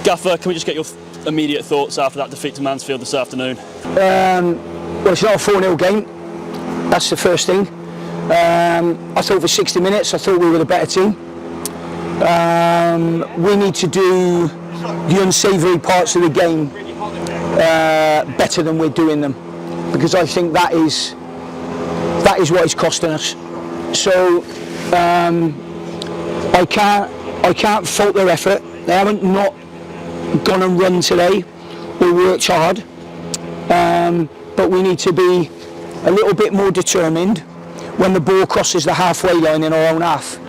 Gaffer, can we just get your immediate thoughts after that defeat to Mansfield this afternoon? Well, it's not a 4-0 game, that's the first thing. I thought for 60 minutes, I thought we were the better team. We need to do the unsavoury parts of the game better than we're doing them, because I think that is what is costing us. So I can't fault their effort. They haven't not gone and run today or worked hard, but we need to be a little bit more determined when the ball crosses the halfway line in our own half,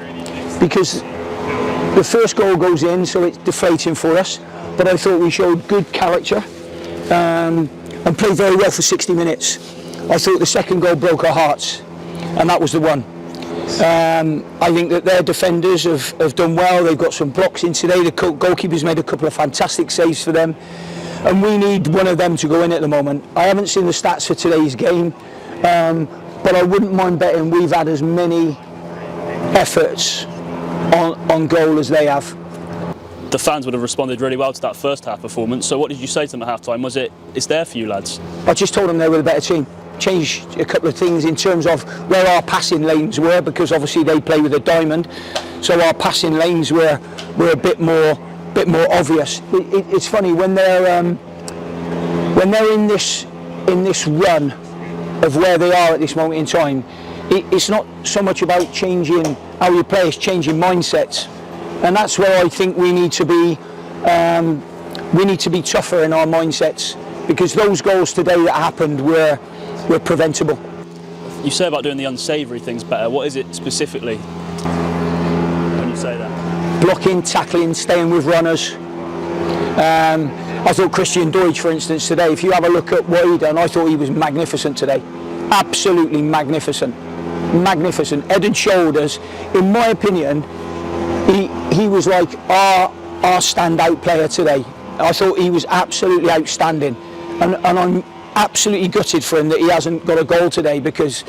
because the first goal goes in, so it's deflating for us. But I thought we showed good character and played very well for 60 minutes. I thought the second goal broke our hearts, and that was the one. I think that their defenders have done well. They've got some blocks in today. The goalkeeper's made a couple of fantastic saves for them, and we need one of them to go in at the moment. I haven't seen the stats for today's game, but I wouldn't mind betting we've had as many efforts on goal as they have. The fans would have responded really well to that first half performance, so what did you say to them at half time? Was it's there for you lads? I just told them they were the better team. Changed a couple of things in terms of where our passing lanes were, because obviously they play with a diamond, so our passing lanes were a bit more obvious. It's funny when they're in this run of where they are at this moment in time. It's not so much about changing how you play, it's changing mindsets, and that's where I think we need to be tougher in our mindsets, because those goals today that happened were preventable. You say about doing the unsavoury things better. What is it specifically when you say that? Blocking, tackling, staying with runners. I thought Christian Deutsch, for instance, today, if you have a look at what he done, I thought he was magnificent today. Absolutely magnificent. Magnificent. Head and shoulders. In my opinion, he was like our standout player today. I thought he was absolutely outstanding, and I'm absolutely gutted for him that he hasn't got a goal today, because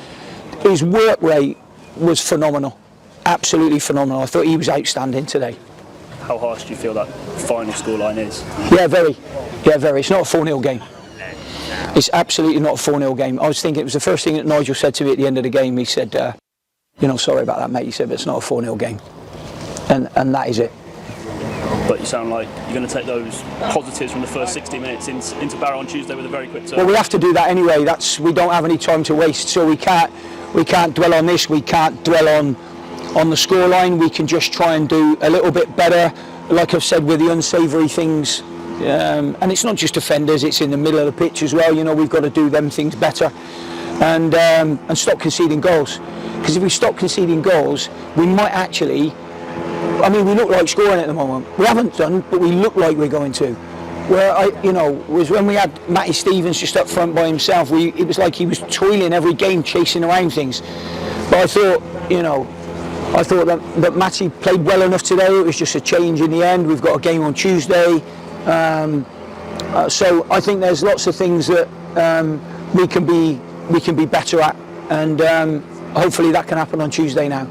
his work rate was phenomenal. Absolutely phenomenal. I thought he was outstanding today. How harsh do you feel that final scoreline is? Yeah, very. Yeah, very. It's not a 4-0 game. It's absolutely not a 4-0 game. I was thinking, it was the first thing that Nigel said to me at the end of the game. He said, sorry about that, mate. He said, but it's not a 4-0 game. And that is it. But you sound like you're going to take those positives from the first 60 minutes into Barrow on Tuesday with a very quick turn. Well, we have to do that anyway. We don't have any time to waste, so we can't dwell on this. We can't dwell on the scoreline. We can just try and do a little bit better, like I've said, with the unsavoury things. And it's not just defenders; it's in the middle of the pitch as well. We've got to do them things better, and stop conceding goals. Because if we stop conceding goals, we might actually. I mean, we look like scoring at the moment. We haven't done, but we look like we're going to. Where was when we had Matty Stevens just up front by himself. It was like he was toiling every game, chasing around things. But I thought, that Matty played well enough today. It was just a change in the end. We've got a game on Tuesday, so I think there's lots of things that we can be better at, and hopefully that can happen on Tuesday now.